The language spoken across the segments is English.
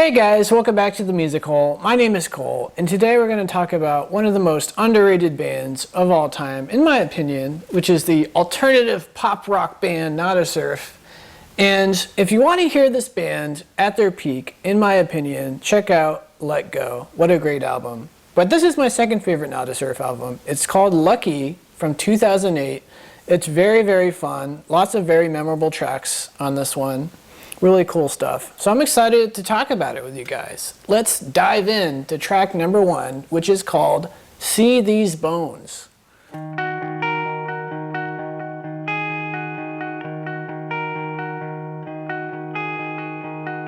Hey guys, welcome back to The Music Hole. My name is Cole, and today we're going to talk about one of the most underrated bands of all time, in my opinion, which is the alternative pop rock band Nada Surf. And if you want to hear this band at their peak, in my opinion, check out Let Go. What a great album. But this is my second favorite Nada Surf album. It's called Lucky from 2008. It's very, very fun. Lots of very memorable tracks on this one. Really cool stuff. So I'm excited to talk about it with you guys. Let's dive in to track number 1, which is called See These Bones.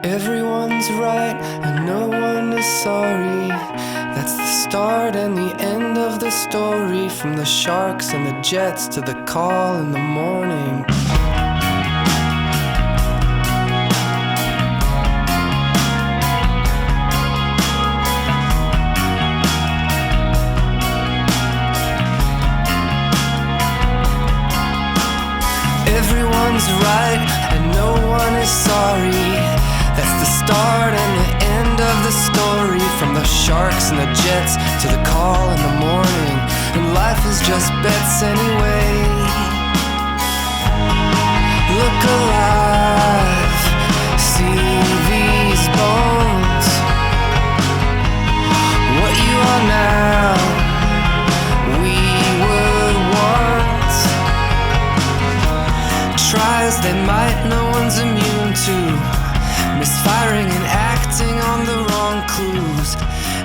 Everyone's right and no one is sorry. That's the start and the end of the story. From the sharks and the jets to the call in the morning. Everyone's right and no one is sorry. That's the start and the end of the story. From the sharks and the jets to the call in the morning. And life is just bets anyway. Look alive, see these bones. What you are now, we were once. Try as they might, no one's immune to misfiring and acting on the wrong clues,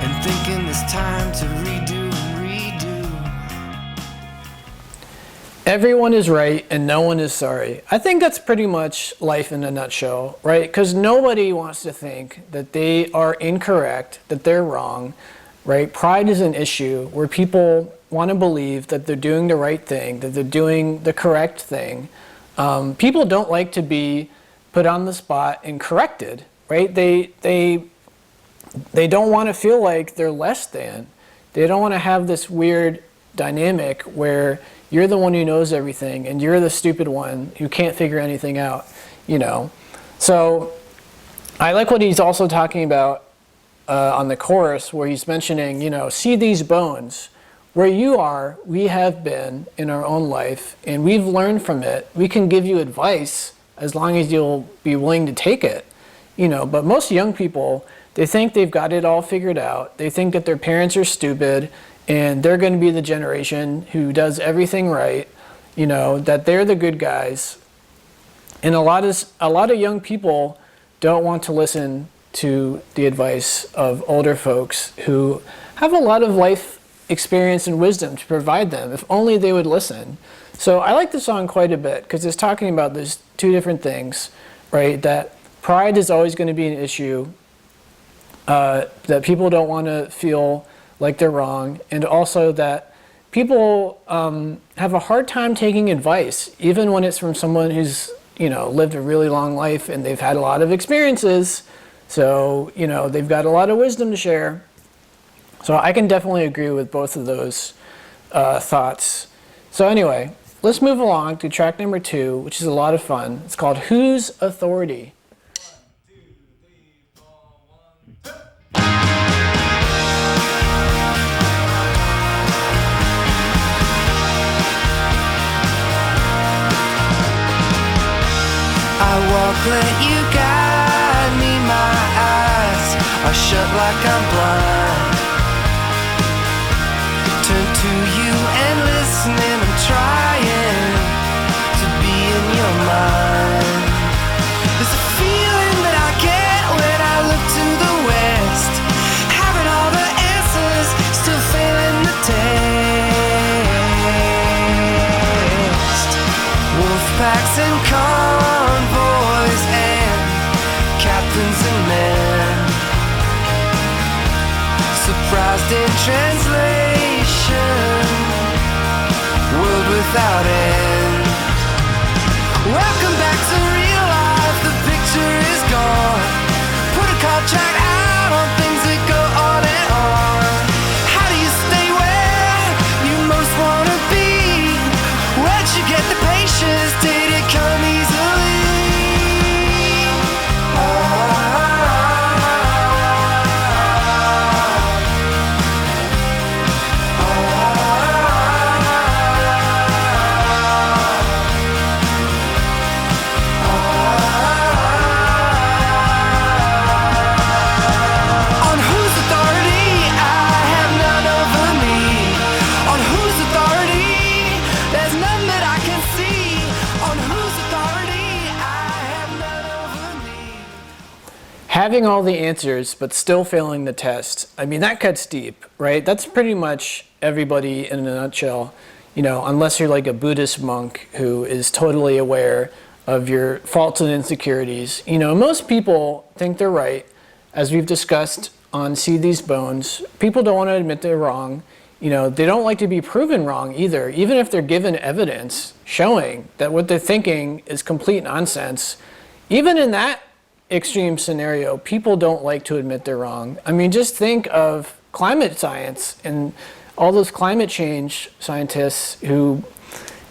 and thinking it's time to redo and redo. Everyone is right and no one is sorry. I think that's pretty much life in a nutshell, right? Because nobody wants to think that they are incorrect, that they're wrong, right? Pride is an issue where people want to believe that they're doing the right thing, that they're doing the correct thing. People don't like to be put on the spot and corrected, right? They don't want to feel like they're less than. They don't want to have this weird dynamic where you're the one who knows everything and you're the stupid one who can't figure anything out, you know? So I like what he's also talking about on the chorus, where he's mentioning, you know, see these bones. Where you are, we have been in our own life, and we've learned from it. We can give you advice as long as you'll be willing to take it, you know. But most young people, they think they've got it all figured out. They think that their parents are stupid, and they're going to be the generation who does everything right, you know, that they're the good guys. And a lot of young people don't want to listen to the advice of older folks who have a lot of life experience and wisdom to provide them, if only they would listen. So I like the song quite a bit because it's talking about those two different things, right? That pride is always going to be an issue, that people don't want to feel like they're wrong, and also that people have a hard time taking advice, even when it's from someone who's, you know, lived a really long life and they've had a lot of experiences. So, you know, they've got a lot of wisdom to share. So I can definitely agree with both of those thoughts. So anyway, let's move along to track number 2, which is a lot of fun. It's called Whose Authority? 1, 2, 3, 4, 1, 2. I walk, let you guide me, my eyes are shut like I'm blind. Turn to you and listening, I'm trying to be in your mind. There's a feeling that I get when I look to the west, having all the answers, still failing the test. Wolf packs and convoys and captains and men, surprised in translation, world without end. Welcome back to real life, the picture is gone. Put a contract out on things that go on and on. How do you stay where you most want to be? Where'd you get the patience? Did it come easily? having all the answers but still failing the test. I mean, that cuts deep, right? That's pretty much everybody in a nutshell, unless you're like a Buddhist monk who is totally aware of your faults and insecurities. Most people think they're right, as we've discussed on See These Bones. People don't want to admit they're wrong. They don't like to be proven wrong either, even if they're given evidence showing that what they're thinking is complete nonsense. Even in that extreme scenario, people don't like to admit they're wrong. I mean, just think of climate science and all those climate change scientists who,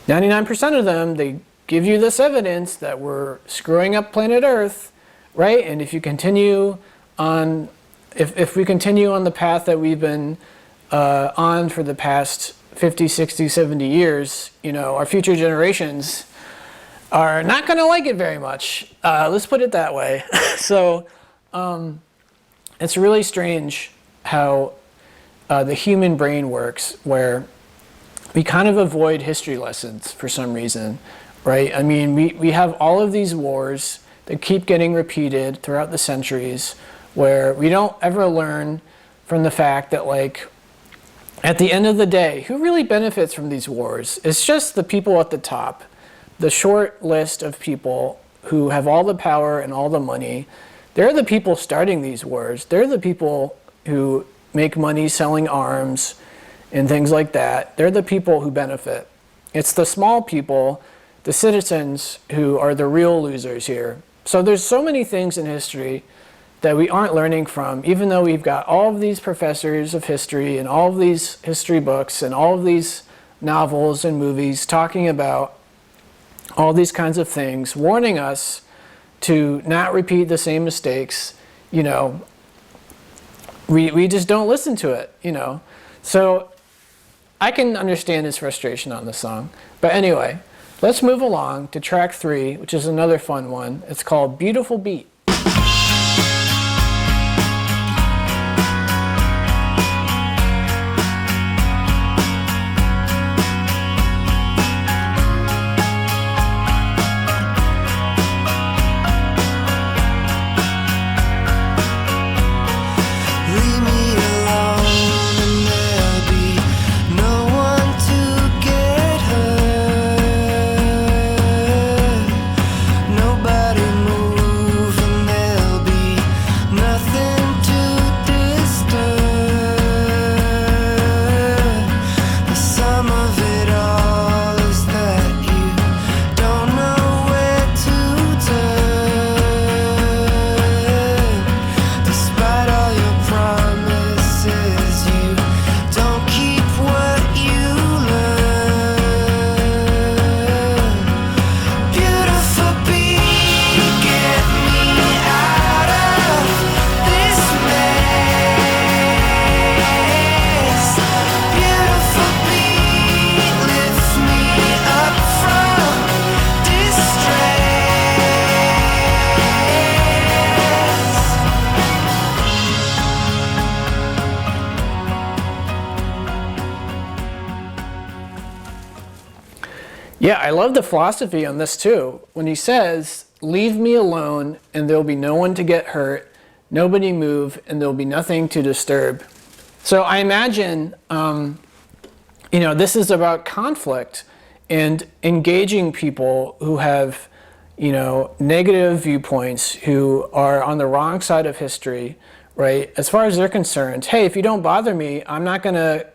99% of them, they give you this evidence that we're screwing up planet Earth, right? And if you continue on, if we continue on the path that we've been on for the past 50, 60, 70 years, our future generations are not going to like it very much. Let's put it that way. So it's really strange how the human brain works, where we kind of avoid history lessons for some reason, right? I mean, we have all of these wars that keep getting repeated throughout the centuries, where we don't ever learn from the fact that, like, at the end of the day, who really benefits from these wars? It's just the people at the top, the short list of people who have all the power and all the money. They're the people starting these wars. They're the people who make money selling arms and things like that. They're the people who benefit. It's the small people, the citizens, who are the real losers here. So there's so many things in history that we aren't learning from, even though we've got all of these professors of history and all of these history books and all of these novels and movies talking about all these kinds of things, warning us to not repeat the same mistakes. We just don't listen to it, So I can understand his frustration on the song. But anyway, let's move along to track 3, which is another fun one. It's called Beautiful Beat. Yeah, I love the philosophy on this too. When he says, leave me alone and there'll be no one to get hurt, nobody move and there'll be nothing to disturb. So I imagine, this is about conflict and engaging people who have, negative viewpoints, who are on the wrong side of history, right? As far as they're concerned, hey, if you don't bother me, I'm not going to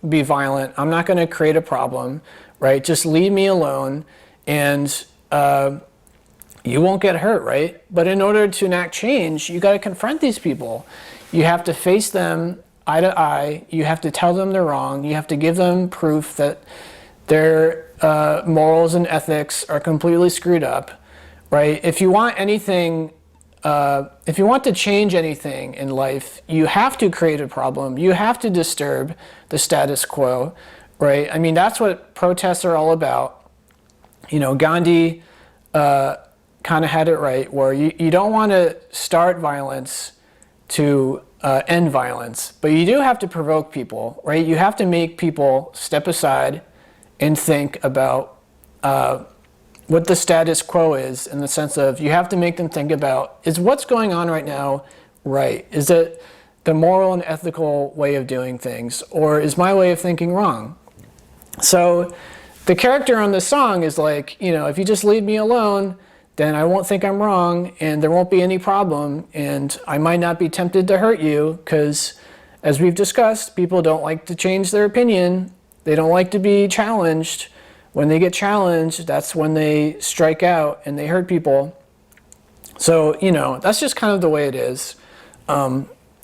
be violent. I'm not going to create a problem. Right? Just leave me alone and you won't get hurt, right? But in order to enact change, you got to confront these people. You have to face them eye to eye. You have to tell them they're wrong. You have to give them proof that their morals and ethics are completely screwed up, right? If you want anything, if you want to change anything in life, you have to create a problem. You have to disturb the status quo. Right? I mean, that's what protests are all about. Gandhi kind of had it right, where you don't want to start violence to end violence, but you do have to provoke people, right? You have to make people step aside and think about what the status quo is, in the sense of you have to make them think about, is what's going on right now right? Is it the moral and ethical way of doing things, or is my way of thinking wrong? So the character on the song is like, you know, if you just leave me alone, then I won't think I'm wrong, and there won't be any problem, and I might not be tempted to hurt you, because as we've discussed, people don't like to change their opinion. They don't like to be challenged. When they get challenged, that's when they strike out and they hurt people. So, you know, that's just kind of the way it is.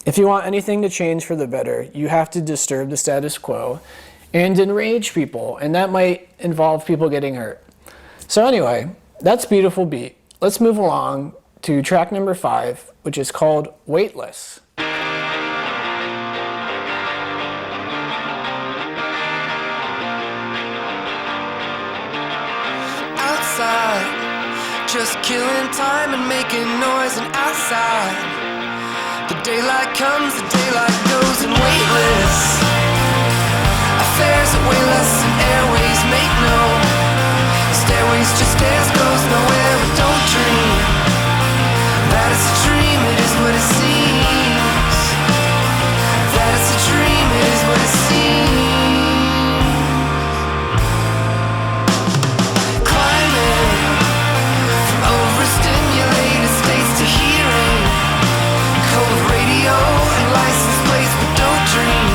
If you want anything to change for the better, you have to disturb the status quo and enrage people, and that might involve people getting hurt. So anyway, that's Beautiful Beat. Let's move along to track number 5, which is called Weightless. Outside, just killing time and making noise, and outside, the daylight comes, the daylight goes, and weightless affairs are weightless, and airways make no stairways, just stairs goes nowhere. But don't dream that it's a dream, it is what it seems. That it's a dream, it is what it seems. Climbing from overstimulated states to hearing cold radio and license plates, but don't dream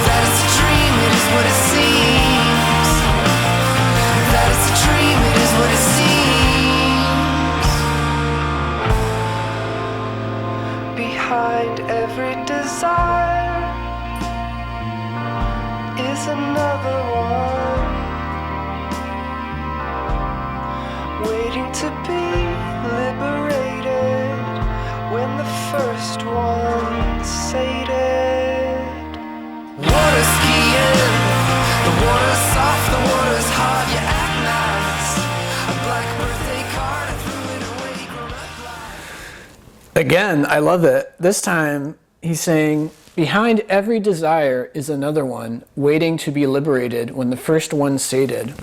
that it's a dream, it is what it seems. That it's a dream, it is what it seems. Behind every desire is another one, waiting to be liberated when the first one's sated. Water skiing, the water's soft, the water's hard, you act nice. A black birthday card, I threw it away, grown up life. Again, I love it. This time he's saying, behind every desire is another one, waiting to be liberated when the first one's sated.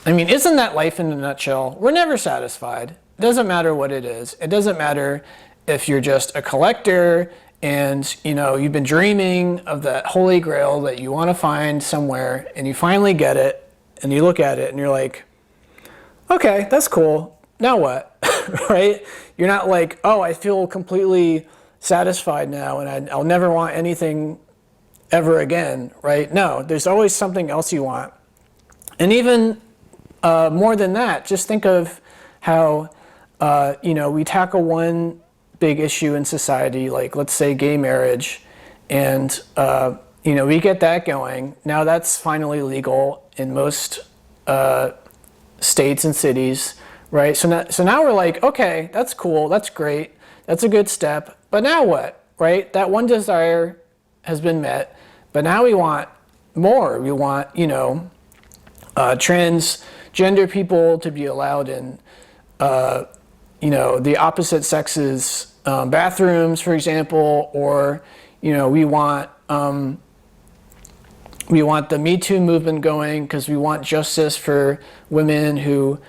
I mean, isn't that life in a nutshell? We're never satisfied. It doesn't matter what it is. It doesn't matter if you're just a collector and, you know, you've been dreaming of that holy grail that you want to find somewhere, and you finally get it, and you look at it and you're like, okay, that's cool. Now what? Right? You're not like, oh, I feel completely satisfied now and I'll never want anything ever again, right? No, there's always something else you want. And even more than that, just think of how, you know, we tackle one big issue in society, like let's say gay marriage, and, you know, we get that going. Now that's finally legal in most states and cities, right? So now we're like, okay, that's cool, that's great, that's a good step, but now what, right? That one desire has been met, but now we want more. We want, you know, transgender people to be allowed in, you know, the opposite sexes bathrooms, for example, or, you know, we want the Me Too movement going because we want justice for women who,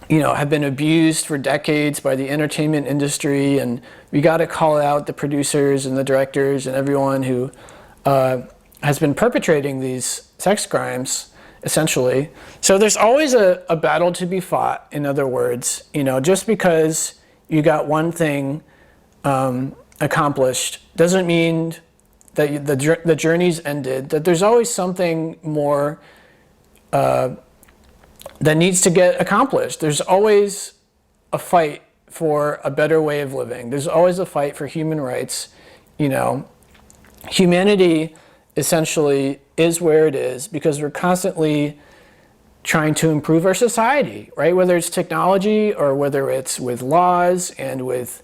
you know, have been abused for decades by the entertainment industry, and we got to call out the producers and the directors and everyone who has been perpetrating these sex crimes, essentially. So there's always a battle to be fought, in other words. You know, just because you got one thing accomplished doesn't mean that the journey's ended, that there's always something more that needs to get accomplished. There's always a fight for a better way of living. There's always a fight for human rights. You know, humanity essentially is where it is because we're constantly trying to improve our society, right? Whether it's technology or whether it's with laws and with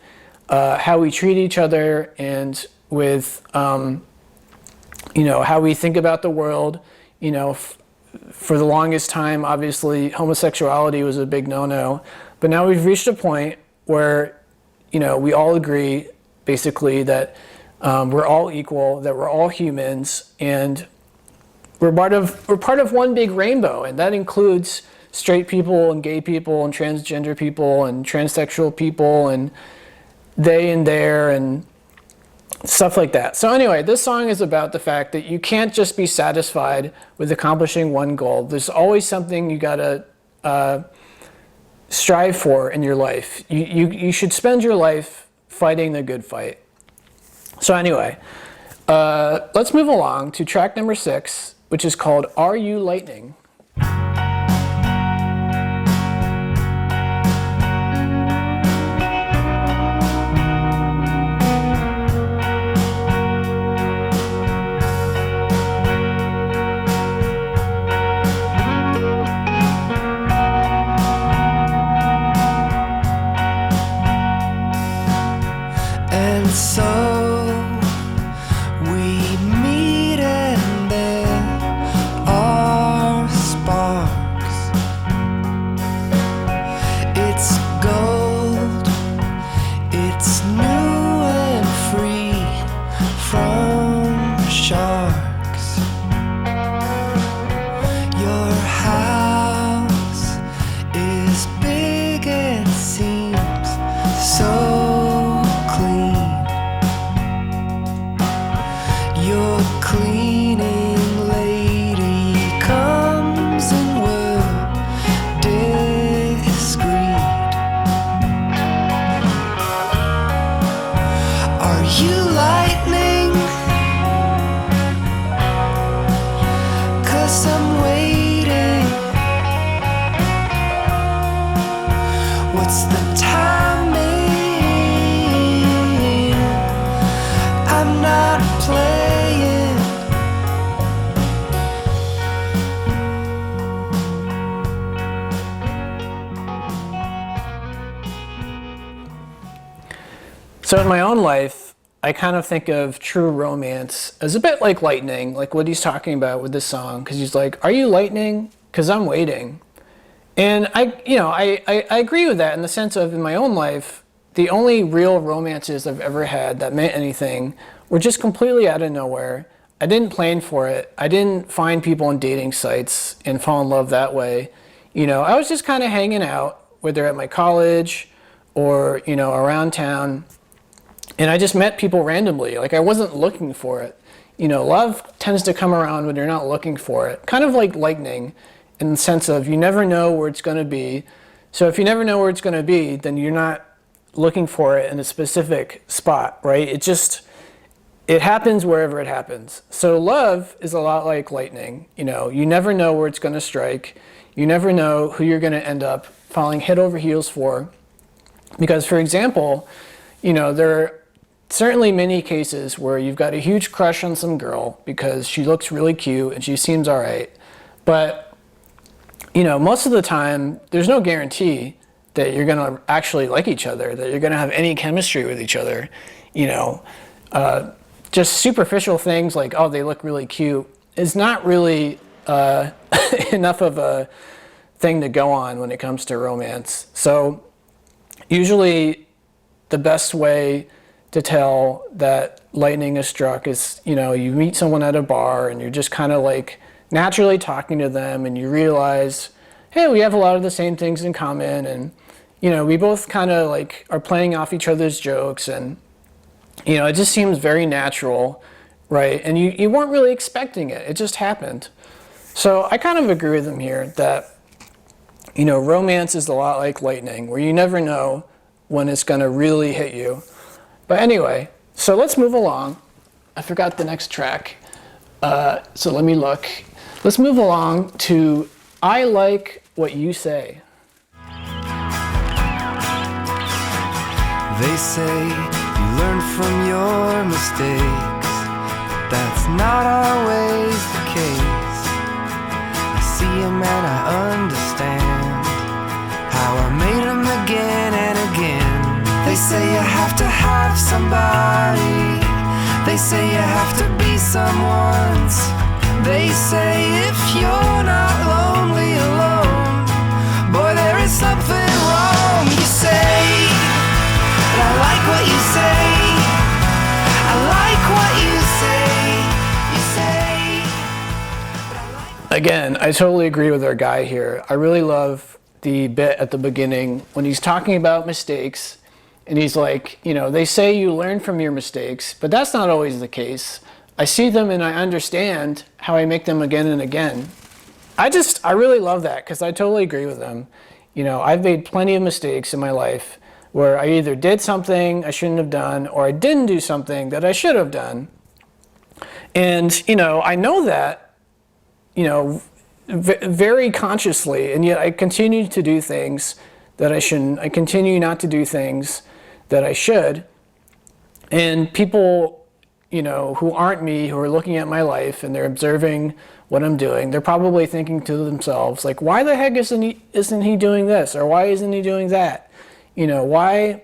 how we treat each other and with, you know, how we think about the world. You know, for the longest time, obviously, homosexuality was a big no-no. But now we've reached a point where, you know, we all agree, basically, that we're all equal, that we're all humans, and we're part of one big rainbow, and that includes straight people and gay people and transgender people and transsexual people and they and their and stuff like that. So anyway, this song is about the fact that you can't just be satisfied with accomplishing one goal. There's always something you gotta strive for in your life. You should spend your life fighting the good fight. So anyway, let's move along to track number 6, which is called Are You Lightning? And so we meet and there are sparks. It's gold, it's new and free from sharks. Your house is big and seems so clean. Your cleaning lady comes and will discreet. Are you lightning? 'Cause I'm waiting. What's the timing? I'm not playing. So in my own life, I kind of think of true romance as a bit like lightning, like what he's talking about with this song, because he's like, "Are you lightning? Because I'm waiting." And I agree with that in the sense of in my own life, the only real romances I've ever had that meant anything were just completely out of nowhere. I didn't plan for it. I didn't find people on dating sites and fall in love that way. I was just kind of hanging out, whether at my college or, around town. And I just met people randomly. Like I wasn't looking for it. Love tends to come around when you're not looking for it. Kind of like lightning in the sense of you never know where it's going to be. So if you never know where it's going to be, then you're not looking for it in a specific spot, right? It happens wherever it happens. So love is a lot like lightning. You never know where it's going to strike. You never know who you're going to end up falling head over heels for. Because, for example, there are certainly many cases where you've got a huge crush on some girl because she looks really cute and she seems all right. But, most of the time, there's no guarantee that you're going to actually like each other, that you're going to have any chemistry with each other. Just superficial things like, oh, they look really cute is not really enough of a thing to go on when it comes to romance. So usually the best way to tell that lightning is struck is, you meet someone at a bar and you're just kind of like naturally talking to them and you realize, hey, we have a lot of the same things in common and, we both kind of like are playing off each other's jokes and, it just seems very natural, right? And you weren't really expecting it. It just happened. So I kind of agree with him here that, romance is a lot like lightning, where you never know when it's going to really hit you. But anyway, so let's move along. I forgot the next track. So let me look. Let's move along to I Like What You Say. They say you learn from your mistakes, but that's not always the case. I see 'em and I understand how I made 'em again and again. They say you have to have somebody. They say you have to be someone's. They say if you're not lonely alone, boy, there is something wrong. You say, but I like what you say. I like what you say. You say, but I like Again, I totally agree with our guy here. I really love the bit at the beginning when he's talking about mistakes, and he's like, they say you learn from your mistakes, but that's not always the case. I see them and I understand how I make them again and again. I really love that because I totally agree with him. I've made plenty of mistakes in my life where I either did something I shouldn't have done or I didn't do something that I should have done. And, I know that, very consciously, and yet I continue to do things that I shouldn't. I continue not to do things that I should. And people, who aren't me, who are looking at my life and they're observing what I'm doing, they're probably thinking to themselves, like, why the heck isn't he doing this? Or why isn't he doing that? Why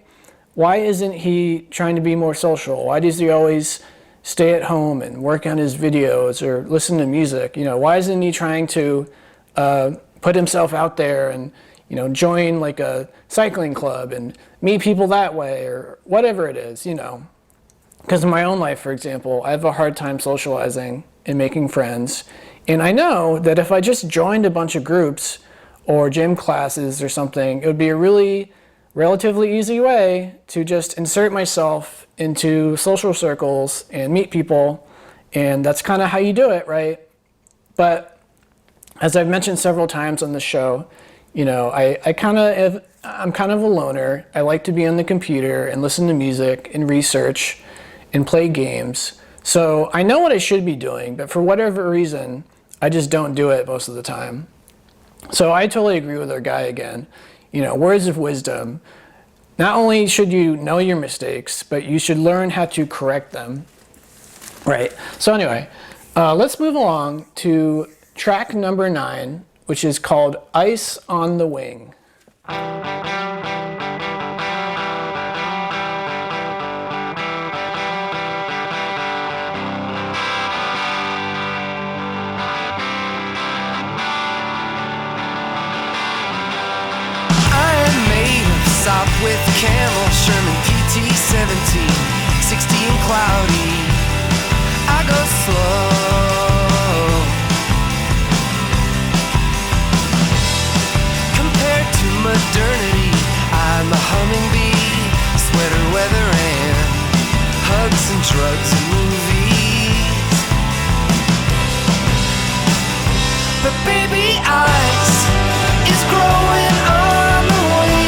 isn't he trying to be more social? Why does he always stay at home and work on his videos or listen to music? Why isn't he trying to put himself out there and, join like a cycling club and meet people that way or whatever it is, Because in my own life, for example, I have a hard time socializing and making friends. And I know that if I just joined a bunch of groups or gym classes or something, it would be a really relatively easy way to just insert myself into social circles and meet people. And that's kind of how you do it, right? But as I've mentioned several times on the show, I'm kind of a loner. I like to be on the computer and listen to music and research and play games. So I know what I should be doing, but for whatever reason, I just don't do it most of the time. So I totally agree with our guy again. Words of wisdom. Not only should you know your mistakes, but you should learn how to correct them. Right. So anyway, let's move along to track number 9, which is called Ice on the Wing. With camel, Sherman PT-17, 60 and cloudy. I go slow compared to modernity. I'm a humming bee, sweater weather and hugs and drugs and movies. But baby, ice is growing on the way.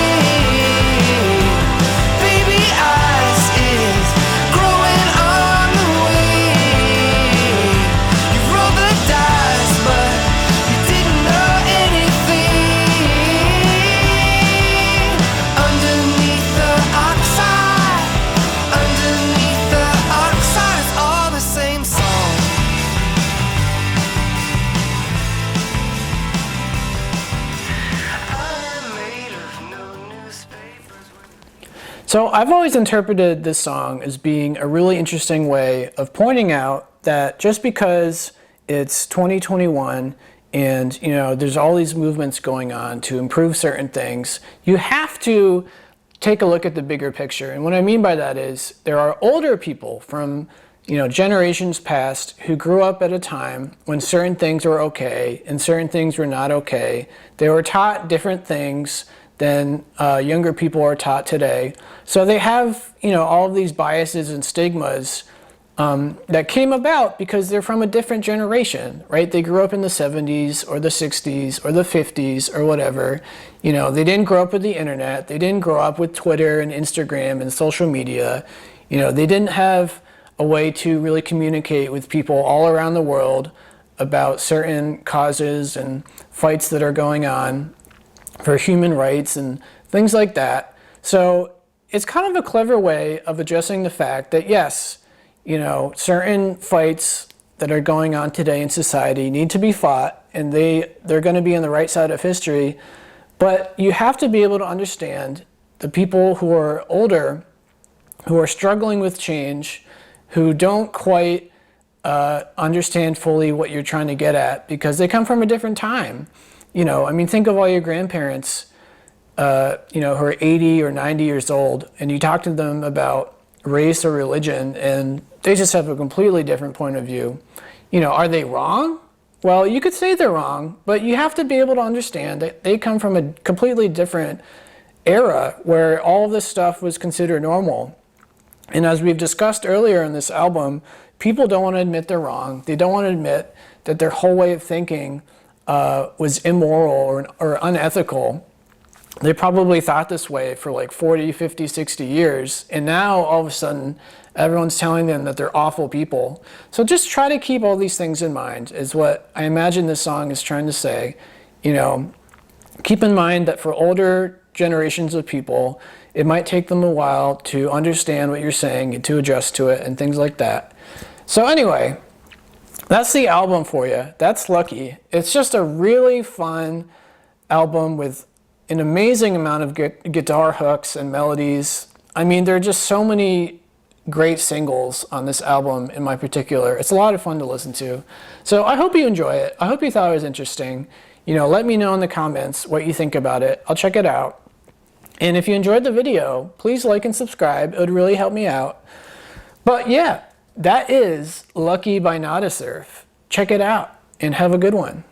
So I've always interpreted this song as being a really interesting way of pointing out that just because it's 2021 and there's all these movements going on to improve certain things, you have to take a look at the bigger picture. And what I mean by that is there are older people from generations past who grew up at a time when certain things were okay and certain things were not okay. They were taught different things than younger people are taught today. So they have, all of these biases and stigmas that came about because they're from a different generation, right? They grew up in the 70s or the 60s or the 50s or whatever. They didn't grow up with the internet. They didn't grow up with Twitter and Instagram and social media. They didn't have a way to really communicate with people all around the world about certain causes and fights that are going on for human rights and things like that. So it's kind of a clever way of addressing the fact that yes, certain fights that are going on today in society need to be fought, and they're going to be on the right side of history. But you have to be able to understand the people who are older, who are struggling with change, who don't quite understand fully what you're trying to get at because they come from a different time. Think of all your grandparents, who are 80 or 90 years old, and you talk to them about race or religion, and they just have a completely different point of view. Are they wrong? Well, you could say they're wrong, but you have to be able to understand that they come from a completely different era where all of this stuff was considered normal. And as we've discussed earlier in this album, people don't want to admit they're wrong. They don't want to admit that their whole way of thinking was immoral or unethical. They probably thought this way for like 40, 50, 60 years. And now all of a sudden, everyone's telling them that they're awful people. So just try to keep all these things in mind, is what I imagine this song is trying to say. You know, keep in mind that for older generations of people, it might take them a while to understand what you're saying and to adjust to it and things like that. So anyway, that's the album for you. That's Lucky. It's just a really fun album with an amazing amount of guitar hooks and melodies. I mean, there are just so many great singles on this album in my particular. It's a lot of fun to listen to. So I hope you enjoy it. I hope you thought it was interesting. You know, let me know in the comments what you think about it. I'll check it out. And if you enjoyed the video, please like and subscribe. It would really help me out. But yeah, that is Lucky by Nada Surf. Check it out and have a good one.